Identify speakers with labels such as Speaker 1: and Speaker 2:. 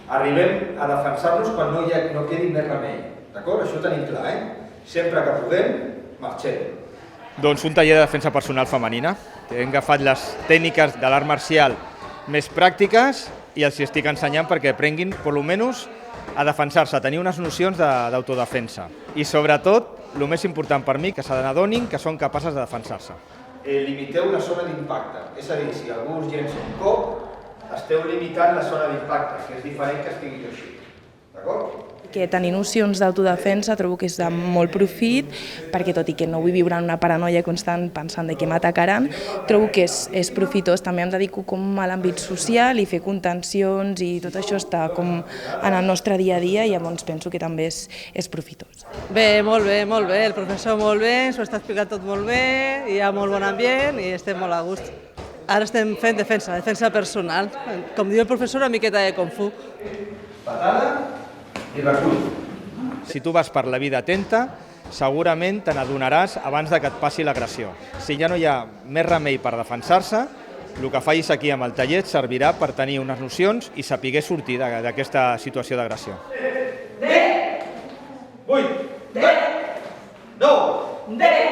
Speaker 1: Arribem a defensar-nos quan no quedi més remei. D'acord? Això ho tenim clar, Sempre que puguem, marxem.
Speaker 2: Doncs un taller de defensa personal femenina. Hem agafat les tècniques de l'art marcial més pràctiques i els estic ensenyant perquè aprenguin, per almenys, a defensar-se, a tenir unes nocions d'autodefensa. I sobretot, el més important per mi, que se n'adonin que són capaces de defensar-se.
Speaker 1: Limiteu la zona d'impacte. És a dir, si algú us llença un cop, esteu limitant la zona d'impacte, que és diferent que estigui jo així. D'acord?
Speaker 3: Que tenir nocions d'autodefensa trobo que és de molt profit, perquè tot i que no vull viure en una paranoia constant pensant que m'atacaran, trobo que és profitós. També em dedico com a l'àmbit social i fer contencions i tot això està com en el nostre dia a dia i llavors penso que també és profitós.
Speaker 4: Bé, molt bé, el professor molt bé, s'ho està explicant tot molt bé, hi ha molt bon ambient i estem molt a gust. Ara estem fent defensa personal, com diu el professor, una miqueta de Kung Fu.
Speaker 1: Patada i recull.
Speaker 2: Si tu vas per la vida atenta, segurament te n'adonaràs abans que et passi l'agressió. Si ja no hi ha més remei per defensar-se, el que facis aquí amb el taller et servirà per tenir unes nocions i saber sortir d'aquesta situació d'agressió.
Speaker 1: 10, 8, 7, 9, 10.